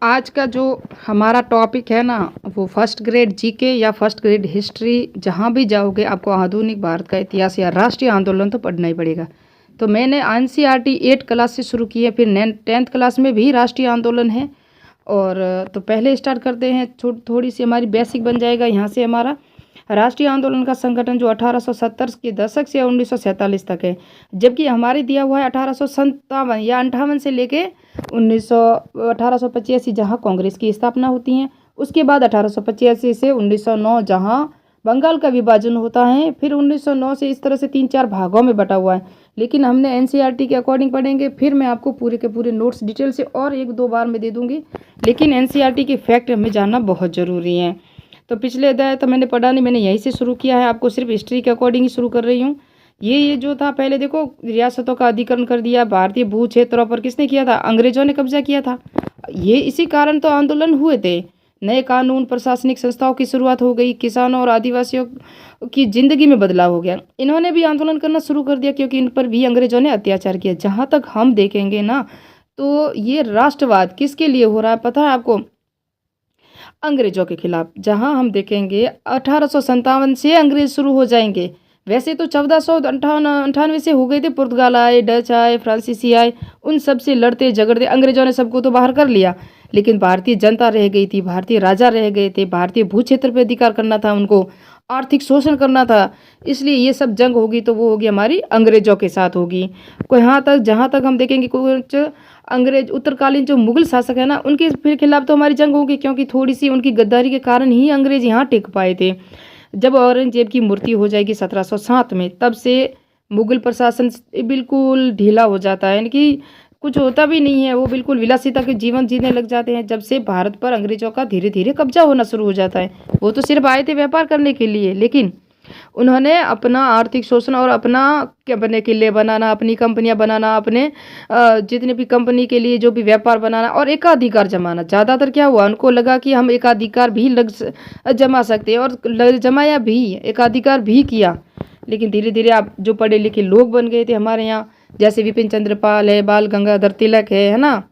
आज का जो हमारा टॉपिक है ना, वो फर्स्ट ग्रेड जीके या फर्स्ट ग्रेड हिस्ट्री। जहाँ भी जाओगे आपको आधुनिक भारत का इतिहास या राष्ट्रीय आंदोलन तो पढ़ना ही पड़ेगा। तो मैंने एनसीईआरटी 8 क्लास से शुरू की है, फिर 10th क्लास में भी राष्ट्रीय आंदोलन है। और तो पहले स्टार्ट करते हैं, थोड़ी सी हमारी बेसिक बन जाएगा यहाँ से। हमारा राष्ट्रीय आंदोलन का संगठन जो 1870 के दशक से 1947 तक है, जबकि हमारे दिया हुआ है 1857 या 58 से लेके 1885 जहाँ कांग्रेस की स्थापना होती है। उसके बाद 1885 से 1909 जहाँ बंगाल का विभाजन होता है। फिर 1909 से इस तरह से 3-4 भागों में बटा हुआ है। लेकिन हमने एनसीईआरटी के अकॉर्डिंग पढ़ेंगे, फिर मैं आपको पूरे के पूरे नोट्स डिटेल से और 1-2 बार में दे दूंगी। लेकिन एनसीईआरटी के फैक्ट हमें जानना बहुत ज़रूरी है। तो पिछले अध्याय तो मैंने पढ़ा नहीं, मैंने यहीं से शुरू किया है, आपको सिर्फ हिस्ट्री के अकॉर्डिंग ही शुरू कर रही हूँ। ये जो था, पहले देखो रियासतों का अधिकरण कर दिया। भारतीय भू क्षेत्रों पर किसने किया था? अंग्रेजों ने कब्जा किया था। ये इसी कारण तो आंदोलन हुए थे। नए कानून, प्रशासनिक संस्थाओं की शुरुआत हो गई। किसानों और आदिवासियों की जिंदगी में बदलाव हो गया। इन्होंने भी आंदोलन करना शुरू कर दिया क्योंकि इन पर भी अंग्रेजों ने अत्याचार किया। जहाँ तक हम देखेंगे ना, तो ये राष्ट्रवाद किसके लिए हो रहा है पता है आपको? अंग्रेजों के खिलाफ। जहां हम देखेंगे 1857 से अंग्रेज शुरू हो जाएंगे। वैसे तो 1498 से हो गए थे। पुर्तगाल आए, डच आए, फ्रांसीसी आए, उन सब से लड़ते झगड़ते अंग्रेजों ने सबको तो बाहर कर लिया। लेकिन भारतीय जनता रह गई थी, भारतीय राजा रह गए थे। भारतीय भू क्षेत्र पर अधिकार करना था उनको, आर्थिक शोषण करना था। इसलिए ये सब जंग होगी तो वो होगी हमारी अंग्रेजों के साथ होगी। को यहाँ तक जहाँ तक हम देखेंगे, कुछ अंग्रेज उत्तरकालीन जो मुगल शासक है ना, उनके फिर खिलाफ तो हमारी जंग होगी, क्योंकि थोड़ी सी उनकी गद्दारी के कारण ही अंग्रेज यहाँ टिक पाए थे। जब औरंगजेब की मृत्यु हो जाएगी 1707 में, तब से मुगल प्रशासन बिल्कुल ढीला हो जाता है, यानी कि कुछ होता भी नहीं है। वो बिल्कुल विलासिता के जीवन जीने लग जाते हैं। जब से भारत पर अंग्रेजों का धीरे धीरे कब्जा होना शुरू हो जाता है। वो तो सिर्फ आए थे व्यापार करने के लिए, लेकिन उन्होंने अपना आर्थिक शोषण और अपना अपने किले बनाना, अपनी कंपनियां बनाना, अपने जितने भी कंपनी के लिए जो भी व्यापार बनाना और एकाधिकार जमाना। ज़्यादातर क्या हुआ, उनको लगा कि हम एकाधिकार भी जमा सकते हैं, और जमाया भी, एकाधिकार भी किया। लेकिन धीरे धीरे आप जो पढ़े लिखे लोग बन गए थे हमारे यहाँ, जैसे विपिन चंद्र पाल है, बाल गंगाधर तिलक है ना,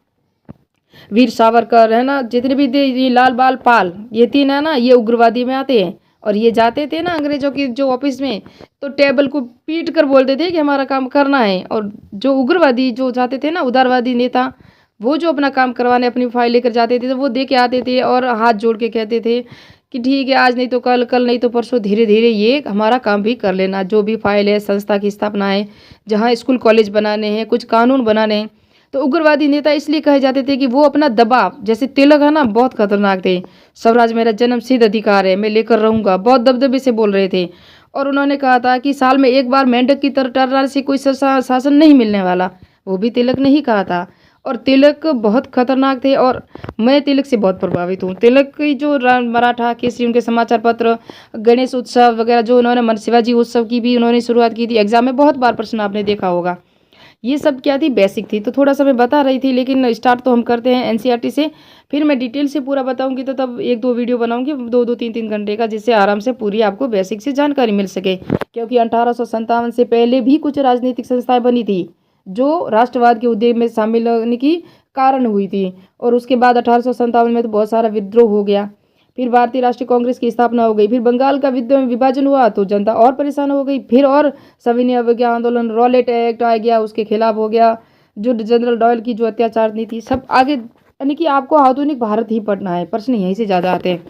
वीर सावरकर है ना, जितने भी ये लाल बाल पाल, ये 3 है ना, ये उग्रवादी में आते हैं। और ये जाते थे ना अंग्रेजों की जो ऑफिस में, तो टेबल को पीट कर बोलते थे कि हमारा काम करना है। और जो उग्रवादी जो जाते थे ना, उदारवादी नेता, वो जो अपना काम करवाने अपनी फाइल लेकर जाते थे, तो वो दे के आते थे और हाथ जोड़ के कहते थे कि ठीक है, आज नहीं तो कल, कल नहीं तो परसों, धीरे धीरे ये हमारा काम भी कर लेना। जो भी फाइल है, संस्था की स्थापना है, जहाँ स्कूल कॉलेज बनाने हैं, कुछ कानून बनाने हैं। तो उग्रवादी नेता इसलिए कहे जाते थे कि वो अपना दबाव, जैसे तिलक है ना, बहुत खतरनाक थे। स्वराज मेरा जन्म सिद्ध अधिकार है, मैं लेकर रहूंगा, बहुत दबदबे से बोल रहे थे। और उन्होंने कहा था कि साल में एक बार मेंढक की तरह टर्राने से कोई शासन नहीं मिलने वाला, वो भी तिलक ने ही कहा था। और तिलक बहुत खतरनाक थे, और मैं तिलक से बहुत प्रभावित हूँ। तिलक की जो मराठा केसरी, उनके समाचार पत्र, गणेश उत्सव वगैरह जो उन्होंने, शिवाजी उत्सव की भी उन्होंने शुरुआत की थी। एग्जाम में बहुत बार प्रश्न आपने देखा होगा। ये सब क्या थी, बेसिक थी, तो थोड़ा सा मैं बता रही थी। लेकिन स्टार्ट तो हम करते हैं एनसीईआरटी से। फिर मैं डिटेल से पूरा बताऊंगी, तो तब 1-2 वीडियो बनाऊंगी, 2-2, 3-3 घंटे का, जिससे आराम से पूरी आपको बेसिक से जानकारी मिल सके। क्योंकि 1857 से पहले भी कुछ राजनीतिक संस्थाएं बनी थी जो राष्ट्रवाद के उद्देश्य में शामिल होने की कारण हुई थी। और उसके बाद 1857 में तो बहुत सारा विद्रोह हो गया। फिर भारतीय राष्ट्रीय कांग्रेस की स्थापना हो गई। फिर बंगाल का विभाजन हुआ तो जनता और परेशान हो गई। फिर और सविनय अवज्ञा आंदोलन, रॉलेट एक्ट आ गया, उसके खिलाफ हो गया। जो जनरल डॉयल की जो अत्याचार नीति, सब आगे, यानी कि आपको आधुनिक भारत ही पढ़ना है, प्रश्न यहीं से ज़्यादा आते हैं।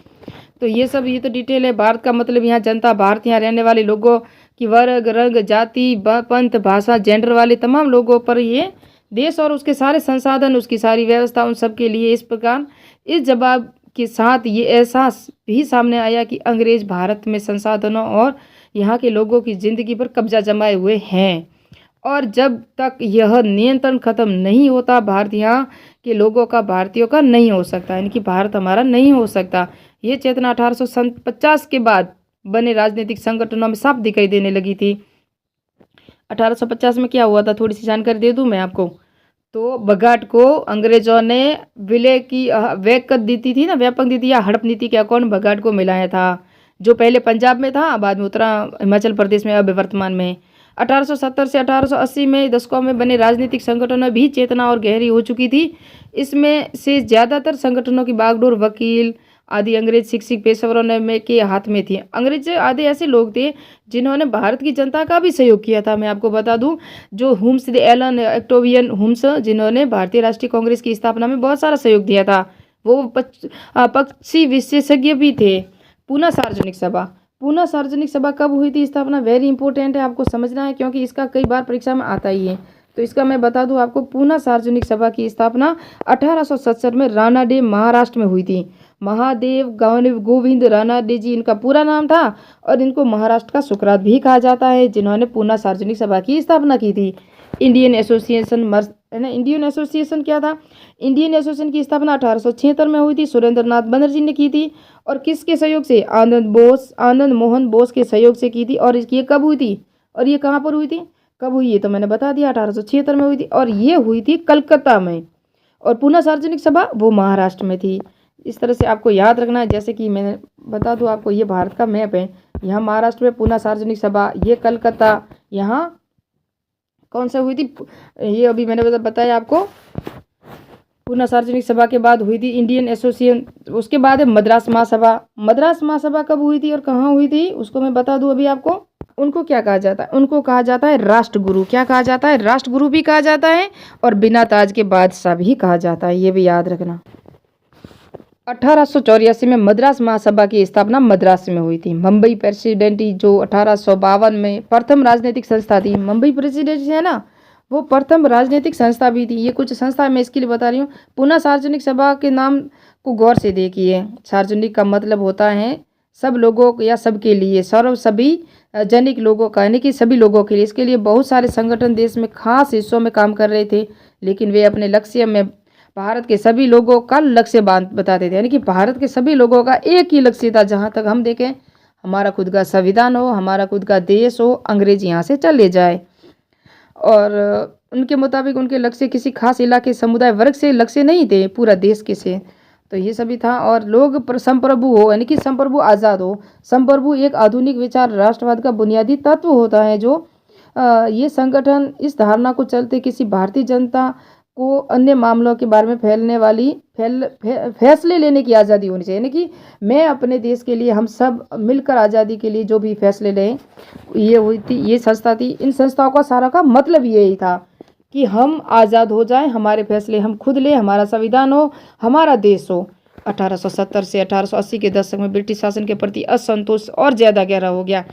तो ये सब, ये तो डिटेल है। भारत का मतलब यहाँ जनता, भारत यहाँ रहने वाले लोगों की वर्ग, रंग, जाति, पंथ, भाषा, जेंडर वाले तमाम लोगों पर ये देश और उसके सारे संसाधन, उसकी सारी व्यवस्था, उन सब के लिए इस प्रकार इस जवाब के साथ ये एहसास भी सामने आया कि अंग्रेज भारत में संसाधनों और यहाँ के लोगों की जिंदगी पर कब्जा जमाए हुए हैं। और जब तक यह नियंत्रण खत्म नहीं होता, भारत यहाँ के लोगों का, भारतीयों का नहीं हो सकता, यानी कि भारत हमारा नहीं हो सकता। ये चेतना 1850 के बाद बने राजनीतिक संगठनों में साफ दिखाई देने लगी थी। 1850 में क्या हुआ था, थोड़ी सी जानकारी दे दूं मैं आपको। तो बघाट को अंग्रेजों ने विलय की व्यापक नीति थी ना, व्यापक नीति या हड़प नीति के अकॉर्डिंग बघाट को मिलाया था, जो पहले पंजाब में था, बाद में उत्तरा हिमाचल प्रदेश में, अब वर्तमान में। 1870 से 1880 में दशकों में बने राजनीतिक संगठनों में भी चेतना और गहरी हो चुकी थी। इसमें से ज़्यादातर संगठनों की बागडोर वकील आदि अंग्रेज शिक्षक पेशेवरों ने में के हाथ में थी। अंग्रेज आदि ऐसे लोग थे जिन्होंने भारत की जनता का भी सहयोग किया था। मैं आपको बता दूं, जो हुम्स एलन ऑक्टेवियन हुम्स, जिन्होंने भारतीय राष्ट्रीय कांग्रेस की स्थापना में बहुत सारा सहयोग दिया था, वो पक्षी विशेषज्ञ भी थे। पूना सार्वजनिक सभा, पूना सार्वजनिक सभा कब हुई थी स्थापना, वेरी इंपॉर्टेंट है, आपको समझना है क्योंकि इसका कई बार परीक्षा में आता ही है। तो इसका मैं बता दूं आपको, पूना सार्वजनिक सभा की स्थापना 1867 में रानाडे महाराष्ट्र में हुई थी। महादेव गोविंद रानाडे जी इनका पूरा नाम था और इनको महाराष्ट्र का सुकरात भी कहा जाता है, जिन्होंने पूना सार्वजनिक सभा की स्थापना की थी। इंडियन एसोसिएशन है ना, इंडियन एसोसिएशन क्या था, इंडियन एसोसिएशन की स्थापना 1876 में हुई थी, सुरेंद्र नाथ बनर्जी ने की थी और किसके सहयोग से, आनंद मोहन बोस के सहयोग से की थी। और ये कब हुई थी और ये कहाँ पर हुई थी, कब हुई है तो मैंने बता दिया, 1876 में हुई थी और ये हुई थी कलकत्ता में। और पूना सार्वजनिक सभा वो महाराष्ट्र में थी। इस तरह से आपको याद रखना है। जैसे कि मैंने बता दूं आपको, ये भारत का मैप है, यहाँ महाराष्ट्र में पूना सार्वजनिक सभा, ये कलकत्ता, यहाँ कौन सा हुई थी, ये अभी मैंने बताया आपको। पूना सार्वजनिक सभा के बाद हुई थी इंडियन एसोसिएशन, उसके बाद है मद्रास महासभा। मद्रास महासभा कब हुई थी और कहाँ हुई थी उसको मैं बता दूं अभी आपको। उनको क्या कहा जाता है, उनको कहा जाता है राष्ट्रगुरु। क्या कहा जाता है, राष्ट्रगुरु भी कहा जाता है और बिना ताज के बादशाह भी कहा जाता है, ये भी याद रखना। 1884 में मद्रास महासभा की स्थापना मद्रास में हुई थी। मुंबई प्रेसिडेंसी जो 1852 में प्रथम राजनीतिक संस्था थी, मुंबई प्रेसिडेंसी है ना, वो प्रथम राजनीतिक संस्था भी थी। ये कुछ संस्था मैं इसके लिए बता रही हूँ। पुनः सार्वजनिक सभा के नाम को गौर से देखिए। सार्वजनिक का मतलब होता है सब लोगों या सबके लिए, सर्व सभी जनिक लोगों का, यानी कि सभी लोगों के लिए। इसके लिए बहुत सारे संगठन देश में खास हिस्सों में काम कर रहे थे, लेकिन वे अपने लक्ष्य में भारत के सभी लोगों का लक्ष्य बताते थे, यानी कि भारत के सभी लोगों का एक ही लक्ष्य था। जहाँ तक हम देखें, हमारा खुद का संविधान हो, हमारा खुद का देश हो, अंग्रेज यहाँ से चले जाए। और उनके मुताबिक उनके लक्ष्य किसी खास इलाके समुदाय वर्ग से लक्ष्य नहीं थे, पूरा देश के से। तो ये सभी था। और लोग संप्रभु हो, यानी कि संप्रभु आज़ाद हो। संप्रभु एक आधुनिक विचार राष्ट्रवाद का बुनियादी तत्व होता है, जो ये संगठन इस धारणा को चलते किसी भारतीय जनता को अन्य मामलों के बारे में फैसले लेने की आज़ादी होनी चाहिए, यानी कि मैं अपने देश के लिए, हम सब मिलकर आज़ादी के लिए जो भी फैसले लें, ये हुई थी, ये संस्था थी। इन संस्थाओं का सारा का मतलब यही था कि हम आज़ाद हो जाएं, हमारे फैसले हम खुद लें, हमारा संविधान हो, हमारा देश हो। 1870 से 1880 के दशक में ब्रिटिश शासन के प्रति असंतोष और ज़्यादा गहरा हो गया।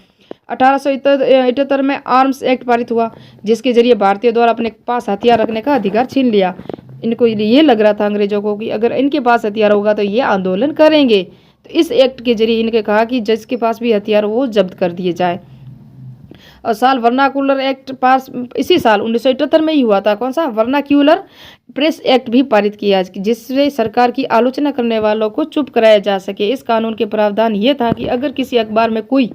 1878 में आर्म्स एक्ट पारित हुआ, जिसके जरिए भारतीय द्वारा अपने पास हथियार रखने का अधिकार छीन लिया। इनको ये लग रहा था अंग्रेजों को कि अगर इनके पास हथियार होगा तो ये आंदोलन करेंगे। तो इस एक्ट के जरिए इनके कहा कि जिसके पास भी हथियार वो जब्त कर दिए जाए। और साल वर्नाक्यूलर एक्ट पास इसी साल 1978 में ही हुआ था। कौन सा, वर्नाक्यूलर प्रेस एक्ट भी पारित किया, जिससे सरकार की आलोचना करने वालों को चुप कराया जा सके। इस कानून के प्रावधान ये था कि अगर किसी अखबार में कोई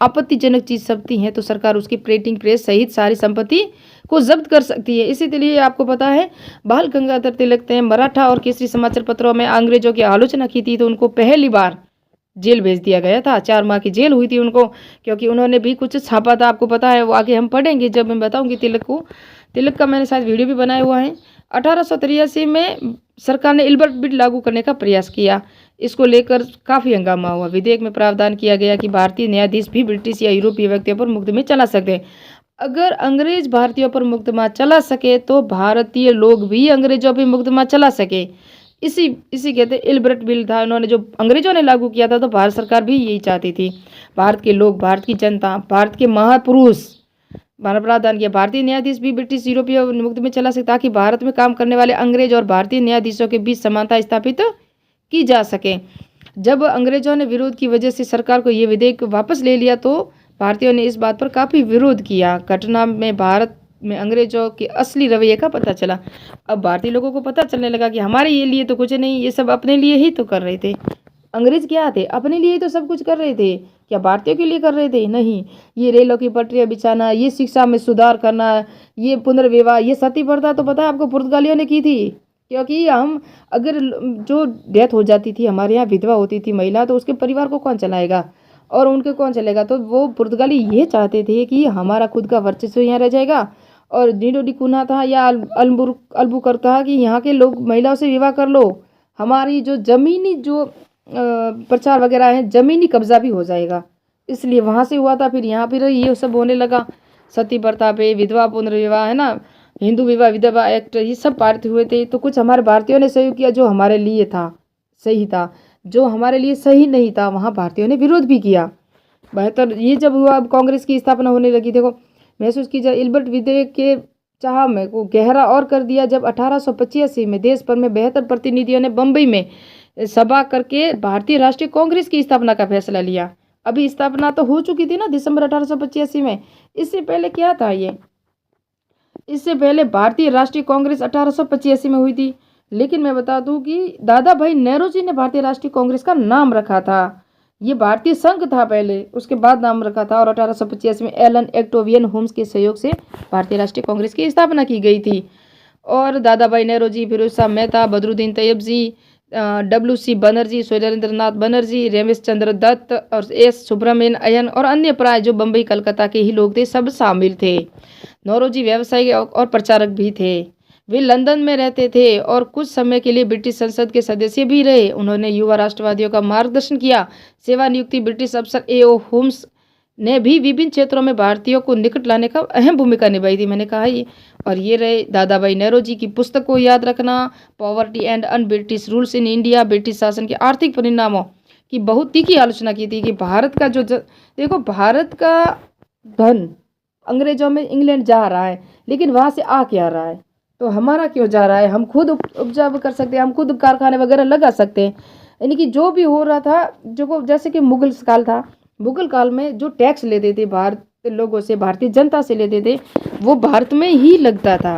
आपत्तिजनक चीज छपती है तो सरकार उसकी प्रिंटिंग प्रेस सहित सारी संपत्ति को जब्त कर सकती है। इसी के लिए आपको पता है, बाल गंगाधर तिलक ने मराठा और केसरी समाचार पत्रों में अंग्रेजों की आलोचना की थी, तो उनको पहली बार जेल भेज दिया गया था। 4 माह की जेल हुई थी उनको, क्योंकि उन्होंने भी कुछ छापा था। आपको पता है, वो आगे हम पढ़ेंगे जब मैं बताऊंगी तिलक को। तिलक का मैंने शायद वीडियो भी बनाया हुआ है। 1883 में सरकार ने इल्बर्ट बिल लागू करने का प्रयास किया। इसको लेकर काफ़ी हंगामा हुआ। विधेयक में प्रावधान किया गया कि भारतीय न्यायाधीश भी ब्रिटिश या यूरोपीय व्यक्तियों पर मुकदमे चला सकते हैं। अगर अंग्रेज भारतीयों पर मुकदमा चला सके तो भारतीय लोग भी अंग्रेजों पर मुकदमा चला सके। इसी कहते इल्बर्ट बिल था, उन्होंने जो अंग्रेजों ने लागू किया था, तो भारत सरकार भी यही चाहती थी। भारत के लोग, भारत की जनता, भारत के महापुरुष, प्रावधान किया भारतीय न्यायाधीश भी ब्रिटिश यूरोपीय मुकदमे चला सकते, ताकि भारत में काम करने वाले अंग्रेज और भारतीय न्यायाधीशों के बीच समानता स्थापित की जा सके। जब अंग्रेजों ने विरोध की वजह से सरकार को ये विधेयक वापस ले लिया, तो भारतीयों ने इस बात पर काफ़ी विरोध किया। घटना में भारत में अंग्रेजों के असली रवैये का पता चला। अब भारतीय लोगों को पता चलने लगा कि हमारे ये लिए तो कुछ नहीं, ये सब अपने लिए ही तो कर रहे थे। अंग्रेज क्या थे, अपने लिए ही तो सब कुछ कर रहे थे। क्या भारतीयों के लिए कर रहे थे? नहीं। ये रेलों की पटरियां बिछाना, ये शिक्षा में सुधार करना, ये पुनर्विवाह, ये सती प्रथा तो पता है आपको पुर्तगालियों ने की थी। क्योंकि हम अगर जो डेथ हो जाती थी, हमारे यहाँ विधवा होती थी महिला, तो उसके परिवार को कौन चलाएगा। और उनके कौन चलेगा। तो वो पुर्तगाली ये चाहते थे कि हमारा खुद का वर्चस्व यहाँ रह जाएगा। और नीडो डी कुन्हा था या अल्बुकर्क था कि यहाँ के लोग महिलाओं से विवाह कर लो, हमारी जो ज़मीनी जो प्रचार वगैरह है, ज़मीनी कब्जा भी हो जाएगा। इसलिए वहाँ से हुआ था। फिर यहाँ पर ये सब होने लगा, सती प्रथा पे, विधवा पुनर्विवाह है ना, हिंदू विवाह विधवा एक्ट, ये सब पारित हुए थे। तो कुछ हमारे भारतीयों ने सहयोग किया जो हमारे लिए था सही था, जो हमारे लिए सही नहीं था वहाँ भारतीयों ने विरोध भी किया। बेहतर ये जब हुआ, अब कांग्रेस की स्थापना होने लगी। देखो महसूस कीजिए, इल्बर्ट विधेयक के चाह में को गहरा और कर दिया जब 1885 में देश भर में 72 प्रतिनिधियों ने बम्बई में सभा करके भारतीय राष्ट्रीय कांग्रेस की स्थापना का फैसला लिया। अभी स्थापना तो हो चुकी थी ना दिसंबर 1885 में। इससे पहले क्या था ये, इससे पहले भारतीय राष्ट्रीय कांग्रेस 1885 में हुई थी। लेकिन मैं बता दूं कि दादा भाई नेहरू ने भारतीय राष्ट्रीय कांग्रेस का नाम रखा था। ये भारतीय संघ था पहले, उसके बाद नाम रखा था। और 1885 में एलन एक्टोवियन होम्स के सहयोग से भारतीय राष्ट्रीय कांग्रेस की स्थापना की गई थी। और दादा भाई नेहरू जी, फिरोज शाह मेहता, बदरुद्दीन तैयब जी, WC बनर्जी, सुरेंद्रनाथ बनर्जी, रमेश चंद्र दत्त और S सुब्रमण्यन अय्यर और अन्य प्राय जो बम्बई कलकत्ता के ही लोग थे, सब शामिल थे। नौरोजी व्यवसायी और प्रचारक भी थे। वे लंदन में रहते थे और कुछ समय के लिए ब्रिटिश संसद के सदस्य भी रहे। उन्होंने युवा राष्ट्रवादियों का मार्गदर्शन किया। सेवा नियुक्ति ब्रिटिश अफसर A.O. होम्स ने भी विभिन्न क्षेत्रों में भारतीयों को निकट लाने का अहम भूमिका निभाई थी, मैंने कहा ये। और ये रहे दादा भाई नेहरू जी की पुस्तक को याद रखना, poverty and un British rules in India, British शासन के आर्थिक परिणामों की बहुत तीखी आलोचना की थी कि भारत का जो देखो भारत का धन अंग्रेजों में इंग्लैंड जा रहा है, लेकिन वहाँ से आ क्या रहा है, तो हमारा क्यों जा रहा है। हम खुद उपजाऊ कर सकते हैं, हम खुद कारखाने वगैरह लगा सकते हैं। यानी कि जो भी हो रहा था, जो जैसे कि मुगल काल था, मुगल काल में जो टैक्स लेते थे भारत लोगों से, भारतीय जनता से लेते थे, वो भारत में ही लगता था,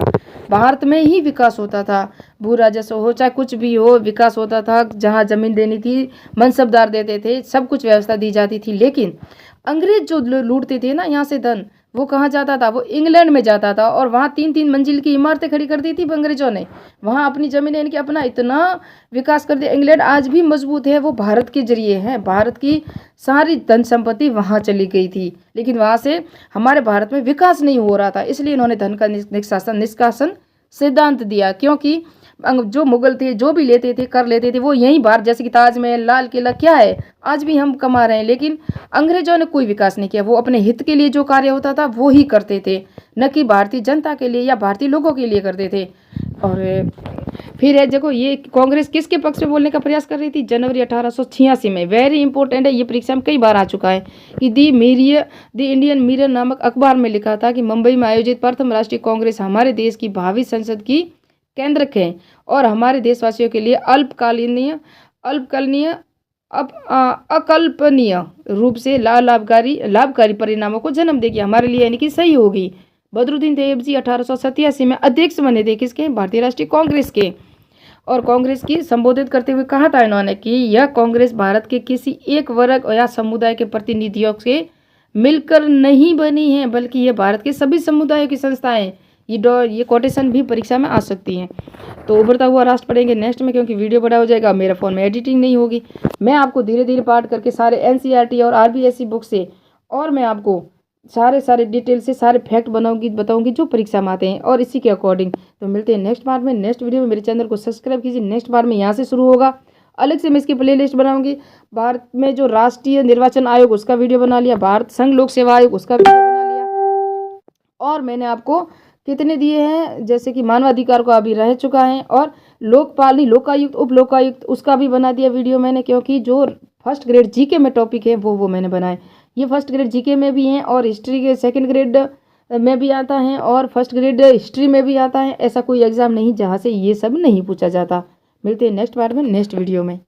भारत में ही विकास होता था। भू राजस्व हो चाहे कुछ भी हो, विकास होता था। जहाँ जमीन देनी थी मनसबदार देते थे, सब कुछ व्यवस्था दी जाती थी। लेकिन अंग्रेज जो लूटते थे ना यहाँ से धन, वो कहाँ जाता था, वो इंग्लैंड में जाता था। और वहाँ 3-3 मंजिल की इमारतें खड़ी कर दी थी अंग्रेजों ने, वहाँ अपनी जमीन यानी कि अपना इतना विकास कर दिया। इंग्लैंड आज भी मजबूत है, वो भारत के जरिए है, भारत की सारी धन संपत्ति वहाँ चली गई थी। लेकिन वहाँ से हमारे भारत में विकास नहीं हो रहा था, इसलिए इन्होंने धन का निष्कासन सिद्धांत दिया। क्योंकि जो मुगल थे जो भी लेते थे कर लेते थे, वो यहीं बाहर, जैसे कि ताजमहल, लाल किला क्या है, आज भी हम कमा रहे हैं। लेकिन अंग्रेजों ने कोई विकास नहीं किया, वो अपने हित के लिए जो कार्य होता था वो ही करते थे, न कि भारतीय जनता के लिए या भारतीय लोगों के लिए करते थे। और फिर है देखो, ये कांग्रेस किसके पक्ष में बोलने का प्रयास कर रही थी, जनवरी 1886 में। वेरी इंपॉर्टेंट है, ये परीक्षा में कई बार आ चुका है कि द इंडियन मिरर नामक अखबार में लिखा था कि मुंबई में आयोजित प्रथम राष्ट्रीय कांग्रेस हमारे देश की भावी संसद की केंद्रक है और हमारे देशवासियों के लिए अकल्पनीय रूप से लाभकारी परिणामों को जन्म देगी, हमारे लिए यानी कि सही होगी। बदरुद्दीन तैयब जी 1887 में अध्यक्ष बने थे, किसके, भारतीय राष्ट्रीय कांग्रेस के। और कांग्रेस की संबोधित करते हुए कहा था इन्होंने कि यह कांग्रेस भारत के किसी एक वर्ग या समुदाय के प्रतिनिधियों से मिलकर नहीं बनी है, बल्कि यह भारत के सभी समुदायों की संस्था है। ये कोटेशन भी परीक्षा में आ सकती हैं। तो उभरता हुआ राष्ट्र पढ़ेंगे नेक्स्ट में, क्योंकि वीडियो बड़ा हो जाएगा, मेरे फ़ोन में एडिटिंग नहीं होगी। मैं आपको धीरे धीरे पाठ करके सारे NCERT और RBSE बुक से, और मैं आपको सारे डिटेल से सारे फैक्ट बताऊंगी जो परीक्षा में आते हैं, और इसी के अकॉर्डिंग। तो मिलते हैं नेक्स्ट पार्ट में, नेक्स्ट वीडियो में। मेरे चैनल को सब्सक्राइब कीजिए। नेक्स्ट पार्ट में यहाँ से शुरू होगा, अलग से मैं इसकी प्लेलिस्ट बनाऊंगी। भारत में जो राष्ट्रीय निर्वाचन आयोग उसका वीडियो बना लिया, भारत संघ लोक सेवा आयोग उसका वीडियो बना लिया, और मैंने आपको कितने दिए हैं, जैसे कि मानवाधिकार को अभी रह चुका है, और लोकपाल लोकायुक्त उप लोकायुक्त उसका भी बना दिया वीडियो मैंने, क्योंकि जो फर्स्ट ग्रेड जीके में टॉपिक है वो मैंने बनाए। ये फर्स्ट ग्रेड जीके में भी हैं, और हिस्ट्री के सेकंड ग्रेड में भी आता है, और फर्स्ट ग्रेड हिस्ट्री में भी आता है। ऐसा कोई एग्जाम नहीं जहाँ से ये सब नहीं पूछा जाता। मिलते हैं नेक्स्ट पार्ट में, नेक्स्ट वीडियो में।